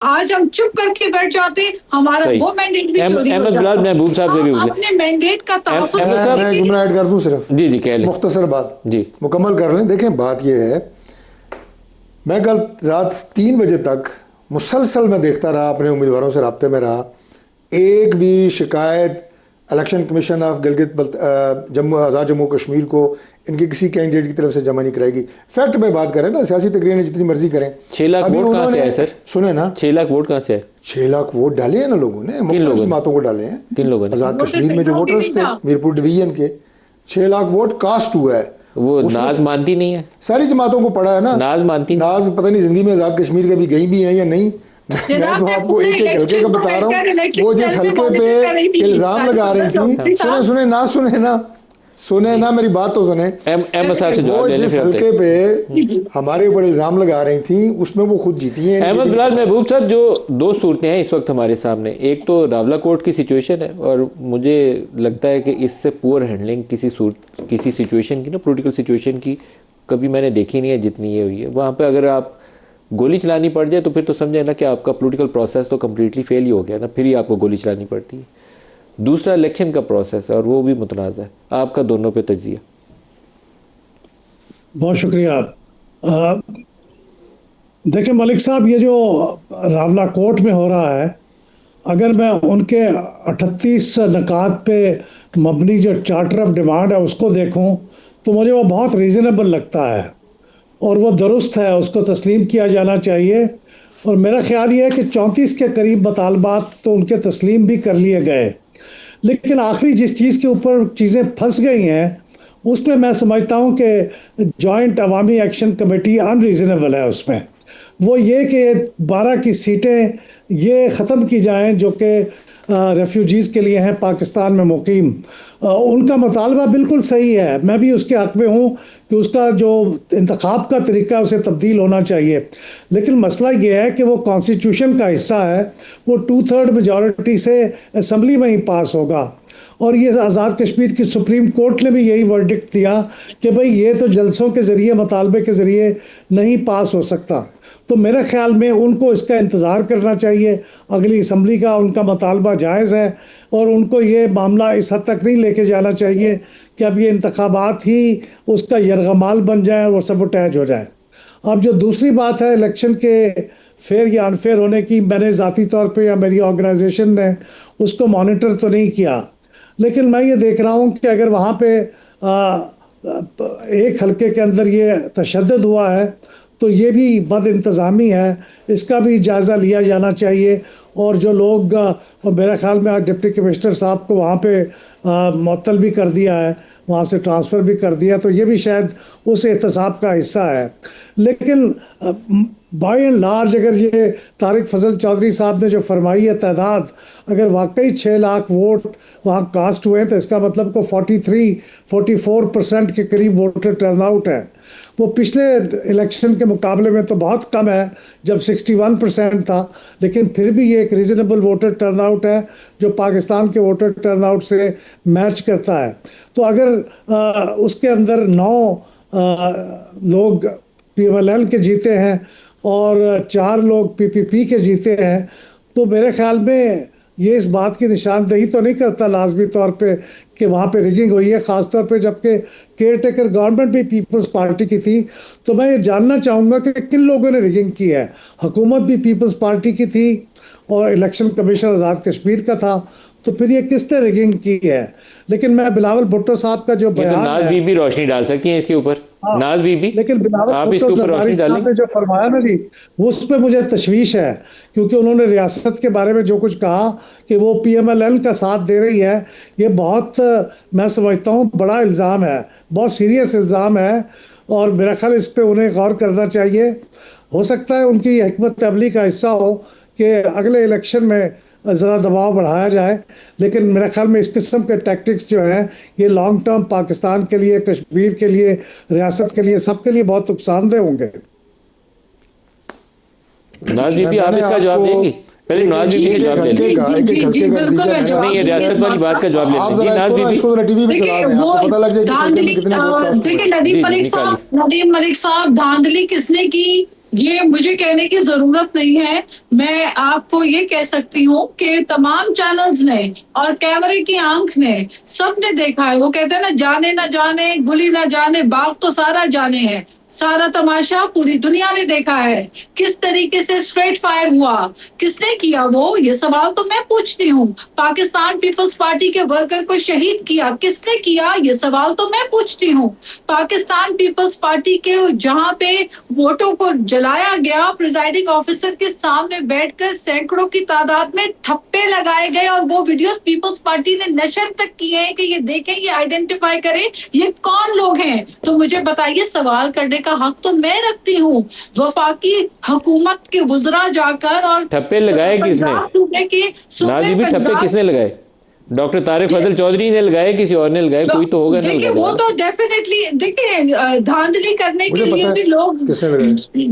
आज हम चुप करके बैठ जाते, हमारा सही। वो मैंडेट भी चोरी हो अहमद जाता। बिलाल महबूब साहब से भी हम पूछे। अपने मैंडेट का तहफ़्फ़ुज़ अहमद मैं साहब, मैं जुमला ऐड कर दूं सिर्फ, जी जी कह लें। मुख्तसर बात जी मुकम्मल कर लें। देखें बात यह है, मैं कल रात 3 बजे तक मुसलसल मैं देखता रहा, अपने उम्मीदवारों से रब्ते में रहा। एक भी शिकायत election commission of Gilgit Jammu Azad Jammu Kashmir को इनके किसी कैंडिडेट की तरफ से जमा नहीं कराएगी। फैक्ट पे बात करें ना, सियासी तकरीरें जितनी मर्जी करें। 6 लाख अभी वोट कहाँ से आए सर? सुने ना, 6 लाख वोट कहाँ से आए? 6 लाख वोट डाले हैं ना लोगों ने, मुख्तलिफ जमातों को डाले हैं। किन लोगों ने? आज़ाद कश्मीर में जो वोटर्स थे मीरपुर डिवीजन के 6 लाख वोट कास्ट हुआ है। वो नाज मानती नहीं है, सारी जमातों को पड़ा है ना। नाज मानती नहीं। नाज पता नहीं जिंदगी में आज़ाद कश्मीर कभी गई भी है या नहीं। मैं तो आपको एक एक हल्के का बता रहा हूँ। वो जिस हल्के पे इल्जाम लगा रही थी, सुने ना मेरी बात तो सुने। अहमद साहब से जवाब वो लेने जिस फिर हल्के पे हमारे ऊपर इल्जाम लगा रही थी उसमें वो खुद जीती हैं। अहमद बिलाल महबूब साहब, जो दो सूरतें हैं इस वक्त हमारे सामने, एक तो रावला कोर्ट की सिचुएशन है, और मुझे लगता है कि इससे पुअर हैंडलिंग किसी सिचुएशन की ना, पॉलिटिकल सिचुएशन की कभी मैंने देखी नहीं है जितनी ये हुई है। वहाँ पे अगर आप गोली चलानी पड़ जाए तो फिर तो समझे ना कि आपका पॉलिटिकल प्रोसेस तो कम्प्लीटली फेल ही हो गया ना, फिर ही आपको गोली चलानी पड़ती है। दूसरा इलेक्शन का प्रोसेस है और वो भी मुतनाज़ है। आपका दोनों पे तजिया। बहुत शुक्रिया। देखिए मलिक साहब, ये जो रावला कोर्ट में हो रहा है, अगर मैं उनके 38 नकात पे मबनी जो चार्टर ऑफ डिमांड है उसको देखूं तो मुझे वो बहुत रीज़नेबल लगता है और वो दुरुस्त है, उसको तस्लीम किया जाना चाहिए। और मेरा ख्याल ये है कि 34 के करीब मुतालबात तो उनके तस्लीम भी कर लिए गए, लेकिन आखिरी जिस चीज़ के ऊपर चीज़ें फंस गई हैं उसमें मैं समझता हूँ कि जॉइंट अवामी एक्शन कमेटी अनरीज़नेबल है। उसमें वो ये कि 12 की सीटें ये ख़त्म की जाएं जो कि रेफ्यूजीज़ के लिए हैं पाकिस्तान में मुकीम। उनका मुतालबा बिल्कुल सही है, मैं भी उसके हक़ में हूँ कि उसका जो इंतखाब का तरीका है उसे तब्दील होना चाहिए। लेकिन मसला ये है कि वो कॉन्स्टिट्यूशन का हिस्सा है, वो 2/3 मेजॉरिटी से असम्बली में ही पास होगा। और ये आज़ाद कश्मीर की सुप्रीम कोर्ट ने भी यही वर्डिक्ट दिया कि भाई ये तो जलसों के ज़रिए, मुतालबे के ज़रिए नहीं पास हो सकता। तो मेरे ख़्याल में उनको इसका इंतज़ार करना चाहिए, अगली असम्बली का उनका मुतालबा जायज़ है, और उनको ये मामला इस हद तक नहीं लेके जाना चाहिए कि अब ये इंतखाबात ही उसका यरगमाल बन जाए और वो सबोटैज हो जाए। अब जो दूसरी बात है इलेक्शन के फेयर या अनफेयर होने की, मैंने ज़ाती तौर पे या मेरी ऑर्गेनाइजेशन ने उसको मॉनिटर तो नहीं किया, लेकिन मैं ये देख रहा हूँ कि अगर वहाँ पे एक हल्के के अंदर ये तशद्दुद हुआ है तो ये भी बद इंतज़ामी है, इसका भी जायज़ा लिया जाना चाहिए। और जो लोग, मेरे ख्याल में आज डिप्टी कमिश्नर साहब को वहाँ पे मुअत्तल भी कर दिया है, वहाँ से ट्रांसफ़र भी कर दिया, तो ये भी शायद उस एहतसाब का हिस्सा है। लेकिन बाय एंड लार्ज अगर ये तारिक फजल चौधरी साहब ने जो फरमाई है तादाद, अगर वाकई 6 लाख वोट वहाँ कास्ट हुए तो इसका मतलब को 43-44% के करीब वोटर टर्नआउट है। वो पिछले इलेक्शन के मुकाबले में तो बहुत कम है जब 61% था, लेकिन फिर भी ये एक रीज़नेबल वोटर टर्नआउट है जो पाकिस्तान के वोटर टर्नआउट से मैच करता है। तो अगर उसके अंदर 9 लोग PMLN के जीते हैं और 4 लोग PPP के जीते हैं, तो मेरे ख्याल में ये इस बात की निशानदेही तो नहीं करता लाजमी तौर पे कि वहाँ पे रिगिंग हुई है, ख़ास तौर पे जबकि केयर टेकर गवर्नमेंट भी पीपल्स पार्टी की थी। तो मैं ये जानना चाहूँगा कि किन लोगों ने रिगिंग की है। हुकूमत भी पीपल्स पार्टी की थी और इलेक्शन कमीशन आज़ाद कश्मीर का था, तो फिर ये किसने रिगिंग की है। लेकिन मैं बिलावल भुट्टो साहब का जो बयान नाज बीबी रोशनी डाल सकती हैं इसके ऊपर, नाज बीबी, लेकिन बिलावल आप भुट्टो इसके ऊपर रोशनी साहब डालें। ने जो फरमाया ना जी, उस पर मुझे तशवीश है, क्योंकि उन्होंने रियासत के बारे में जो कुछ कहा कि वो PMLN का साथ दे रही है, ये बहुत, मैं समझता हूँ बड़ा इल्ज़ाम है, बहुत सीरियस इल्ज़ाम है, और मेरा ख्याल इस पर उन्हें गौर करना चाहिए। हो सकता है उनकी हिकमत अमली का हिस्सा हो कि अगले इलेक्शन में ज़रा दबाव बढ़ाया जाए, लेकिन मेरे ख्याल में इस किस्म के टैक्टिक्स जो हैं ये लॉन्ग टर्म पाकिस्तान के लिए, कश्मीर के लिए, रियासत के लिए, सबके लिए बहुत नुकसानदेह होंगे। नाज बीबी आप इसका जवाब देंगी? पहले नाज बीबी से जवाब ले लें। नहीं, ये रियासत वाली बात का जवाब ले लीजिए। नाज बीबी, देखिए नदीम मलिक साहब, धांधली किसने की ये मुझे कहने की जरूरत नहीं है। मैं आपको ये कह सकती हूँ कि तमाम चैनल्स ने और कैमरे की आंख ने सबने देखा है। वो कहते हैं ना जाने गुली ना जाने बाग तो सारा जाने है। सारा तमाशा पूरी दुनिया ने देखा है, किस तरीके से स्ट्रेट फायर हुआ, किसने किया वो, ये सवाल तो मैं पूछती हूँ। पाकिस्तान पीपल्स पार्टी के वर्कर को शहीद किया, किसने किया, ये सवाल तो मैं पूछती हूँ। पाकिस्तान पीपल्स पार्टी के जहाँ पे वोटों को जलाया गया, प्रिजाइडिंग ऑफिसर के सामने बैठकर सैकड़ों की तादाद में ठप्पे लगाए गए और वो वीडियोस पीपल्स पार्टी ने नशर तक किए हैं कि ये देखें, ये आइडेंटिफाई करें ये कौन लोग हैं। तो मुझे बताइए, सवाल करने का हक तो मैं रखती हूँ। वफाकी हुकूमत के वुज़रा जाकर और ठप्पे लगाए किसने? नाज बीबी, ठप्पे किसने लगाए? डॉक्टर तारिक फजल चौधरी ने लगाए, किसी और ने लगाए? कोई तो होगा ना। देखिए वो तो डेफिनेटली, देखिए धांधली करने के लिए भी लोग,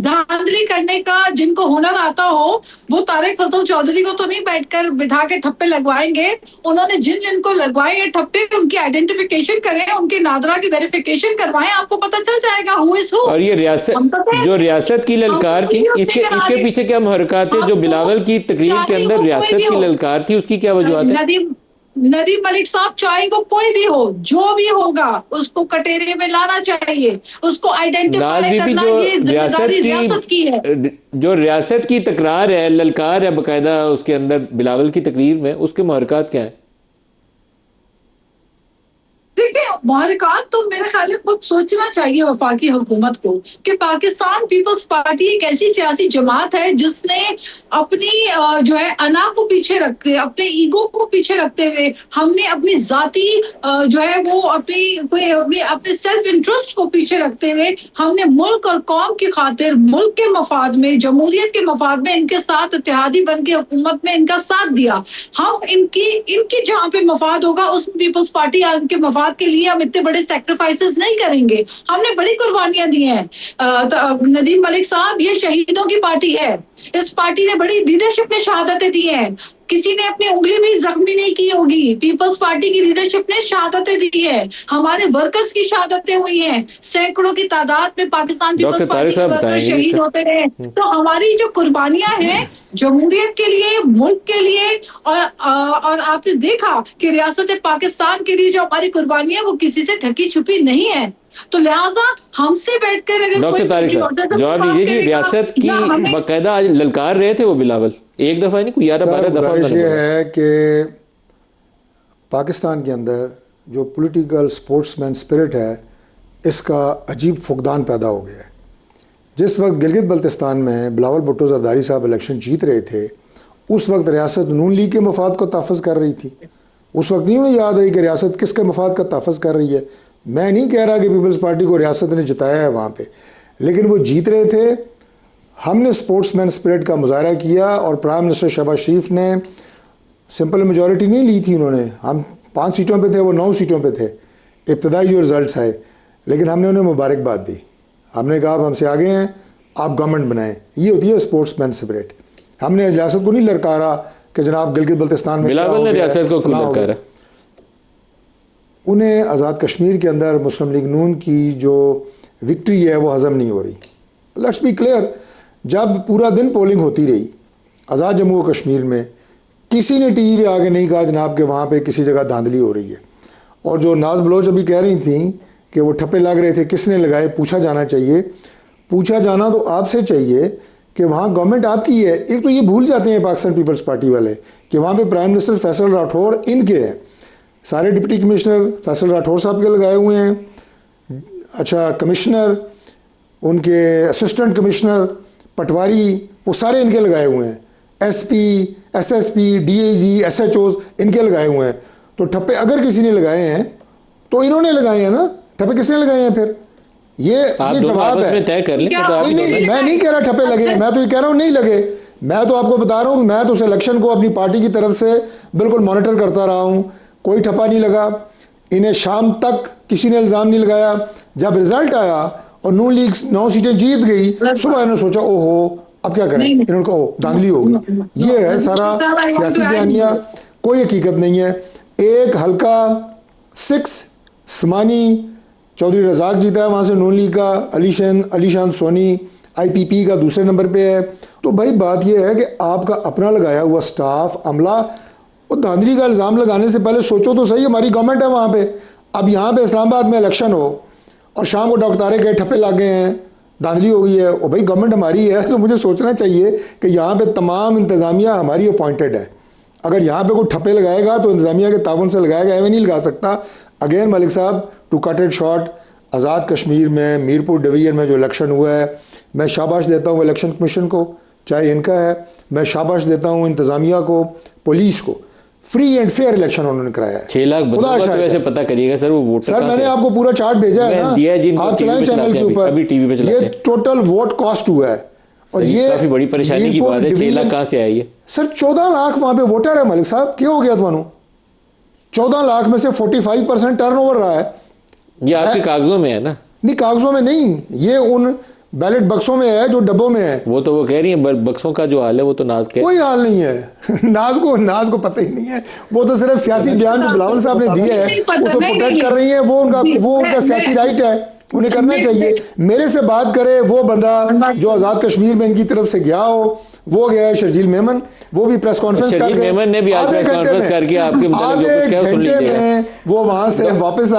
धांधली करने का जिनको हुनर आता हो वो तारिक फजल चौधरी को तो नहीं बैठकर बिठा के ठप्पे लगवाएंगे। उन्होंने जिन जिनको लगवाए ये ठप्पे, उनकी आइडेंटिफिकेशन करें, उनकी नादरा की वेरिफिकेशन करवाएं, आपको पता चल जाएगा हु इज हु। और ये रियासत की ललकार की, इसके पीछे क्या मुहरकात है? जो बिलावल की तकरीर के अंदर रियासत की ललकार थी, उसकी क्या वजूहत है? नदीम मलिक साहब, चाहे वो कोई भी हो, जो भी होगा उसको कटेरे में लाना चाहिए, उसको आइडेंटिफाई करना, ये जिम्मेदारी रियासत की है। जो रियासत की तकरार है, ललकार है बाकायदा उसके अंदर बिलावल की तकरीर में, उसके मुहरकात क्या है? देखिए मुहरकात तो मेरे ख्याल में खुद सोचना चाहिए वफाकी हुकूमत को कि पाकिस्तान पीपल्स पार्टी एक ऐसी सियासी जमात है जिसने अपनी जो है अना को पीछे रखते, अपने ईगो को पीछे रखते हुए, हमने अपनी जाती जो है वो अपने सेल्फ इंटरेस्ट को पीछे रखते हुए हमने मुल्क और कौम की खातिर, मुल्क के मफाद में, जमहूरियत के मफाद में इनके साथ इत्तेहादी बन के हुकूमत में इनका साथ दिया। हम इनकी जहाँ पे मफाद होगा उस पीपल्स पार्टी के मफाद के लिए हम इतने बड़े सैक्रिफाइसेस नहीं करेंगे। हमने बड़ी कुर्बानियां दी हैं। नदीम मलिक साहब, ये शहीदों की पार्टी है। इस पार्टी ने बड़ी लीडरशिप ने शहादतें दी हैं। किसी ने अपनी उंगली भी जख्मी नहीं की होगी। पीपल्स पार्टी की लीडरशिप ने शहादतें दी है, हमारे वर्कर्स की शहादतें हुई हैं। सैकड़ों की तादाद में पाकिस्तान पीपल्स पार्टी के वर्कर शहीद होते रहे। तो हमारी जो कुर्बानियां हैं जमहूरियत के लिए, मुल्क के लिए, और आपने देखा कि रियासत पाकिस्तान के लिए जो हमारी कुर्बानियां वो किसी से ढकी छुपी नहीं है। तो लिहाजा हमसे बैठकर अगर डॉक्टर तारिक साहब जवाब दीजिए जी, रियासत की बाकायदा आज ललकार रहे थे वो बिलावल, एक दफा नहीं, कोई 11-12 दफा। ये है कि पाकिस्तान के अंदर जो पॉलिटिकल स्पोर्ट्समैन स्पिरिट है इसका अजीब फुकदान पैदा हो गया है। जिस वक्त गिलगित बल्तिस्तान में बिलावल भुट्टो जरदारी साहब इलेक्शन जीत रहे थे, उस वक्त रियासत नून लीग के मफाद को तहफ़्फ़ुज़ कर रही थी। उस वक्त नहीं उन्हें याद आई कि रियासत किसके मफाद का तहफ़्फ़ुज़ कर रही है। मैं नहीं कह रहा कि पीपल्स पार्टी को रियासत ने जिताया है वहाँ पे, लेकिन वो जीत रहे थे। हमने स्पोर्ट्समैन स्पिरिट का मुजाहरा किया और प्राइम मिनिस्टर शहबाज शरीफ ने सिंपल मेजॉरिटी नहीं ली थी उन्होंने। हम 5 सीटों पे थे, वो 9 सीटों पे थे इब्तदाई जो रिजल्ट्स आए, लेकिन हमने उन्हें मुबारकबाद दी। हमने कहा आप हमसे आगे हैं, आप गवर्नमेंट बनाएं। ये होती है स्पोर्ट्समैन स्पिरिट। हमने रियासत को नहीं ललकारा कि जनाब गिलगित बल्तिस्तान में बिलावल ने रियासत को क्यों ललकारा? उन्हें आज़ाद कश्मीर के अंदर मुस्लिम लीग नून की जो विक्ट्री है वो हज़म नहीं हो रही। लेट्स बी क्लियर, जब पूरा दिन पोलिंग होती रही आज़ाद जम्मू और कश्मीर में, किसी ने टीवी पे आके नहीं कहा जनाब कि वहाँ पे किसी जगह धांधली हो रही है। और जो नाज बलोच अभी कह रही थी कि वो ठप्पे लग रहे थे, किसने लगाए, पूछा जाना चाहिए। पूछा जाना तो आपसे चाहिए कि वहाँ गवर्नमेंट आपकी है। एक तो ये भूल जाते हैं पाकिस्तान पीपल्स पार्टी वाले कि वहाँ पे प्राइम मिनिस्टर फैसल राठौर इनके हैं, सारे डिप्टी कमिश्नर फैसल राठौर साहब के लगाए हुए हैं। अच्छा, कमिश्नर, उनके असिस्टेंट कमिश्नर, पटवारी, वो सारे इनके लगाए हुए हैं। एसपी, एसएसपी, डीआईजी, एसएचओज इनके लगाए हुए हैं। तो ठप्पे अगर किसी ने लगाए हैं तो इन्होंने लगाए हैं ना, ठप्पे किसने लगाए हैं फिर? ये जवाब है। तय कर लें। नहीं, मैं नहीं कह रहा ठप्पे लगे, मैं तो ये कह रहा हूँ नहीं लगे। मैं तो आपको बता रहा हूँ, मैं तो उस इलेक्शन को अपनी पार्टी की तरफ से बिल्कुल मॉनिटर करता रहा हूँ, कोई ठप्पा नहीं लगा। इन्हें शाम तक किसी ने इल्ज़ाम नहीं लगाया। जब रिजल्ट आया और नून लीग 9 सीटें जीत गई, सुबह इन्होंने सोचा ओहो अब क्या करें, इन्होंने कहा ओह धांधली होगी। ये है सारा सियासी बयानिया, कोई हकीकत नहीं है। एक हल्का 6 समानी चौधरी रजाक जीता है वहाँ से नून लीग का, अलीशान सोनी IPP का दूसरे नंबर पे है। तो भाई बात यह है कि आपका अपना लगाया हुआ स्टाफ, अमला, और धांधली का इल्ज़ाम लगाने से पहले सोचो तो सही, हमारी गवर्नमेंट है वहाँ पे। अब यहाँ पे इस्लामाबाद में इलेक्शन हो और शाम को डॉक्टर तारे के ठप्पे लग गए हैं, धांधली हो गई है, और भाई गवर्नमेंट हमारी है, तो मुझे सोचना चाहिए कि यहाँ पे तमाम इंतज़ामिया हमारी अपॉइंटेड है। अगर यहाँ पे कोई ठप्पे लगाएगा तो इंतज़ामिया के ताउन से लगाएगा, ऐਵੇਂ नहीं लगा सकता। अगेन मलिक साहब, to cut it short, Azad Kashmir में मीरपुर डिवीज़न में जो इलेक्शन हुआ है, मैं शाबाश देता हूँ इलेक्शन कमीशन को, चाहे इनका है, मैं शाबाश देता हूँ इंतज़ामिया को, पुलिस को। फ्री एंड फेयर इलेक्शन उन्होंने कराया है। 6 लाख बंदों का तो वैसे पता करिएगा सर, वो वोट सर मैंने आपको पूरा चार्ट भेजा है ना, दिया है जिनको आप चलाएं चैनल के ऊपर, अभी टीवी पे चलाते ये हैं। टोटल वोट कॉस्ट हुआ है। और ये काफी बड़ी परेशानी की बात है, 6 लाख कहाँ से आई है सर? 14 लाख वहां पे वोटर है मलिक साहब, क्या हो गया थानू? 14 लाख में से 45% टर्नओवर रहा है। ये आपके कागजों में है ना? नहीं, कागजों में नहीं, ये उन बैलेट बक्सों में है जो डब्बों में है। वो तो वो कह रही है बक्सों का जो हाल है वो तो नाज के कोई हाल नहीं है। नाज को पता ही नहीं है, वो तो सिर्फ सियासी बयान जो बिलावल साहब ने दिए है उसको प्रोटेक्ट कर रही है, वो उनका सियासी राइट है, उन्हें करना चाहिए। मेरे से बात करे वो बंदा जो आज़ाद कश्मीर में इनकी तरफ से गया हो, वो गया है शर्जील मेमन, वो भी प्रेस कॉन्फ्रेंस शर्जील मेमन ने भी आज प्रेस कॉन्फ्रेंस करके आपके आधे घंटे में वो वहां से वापस आए।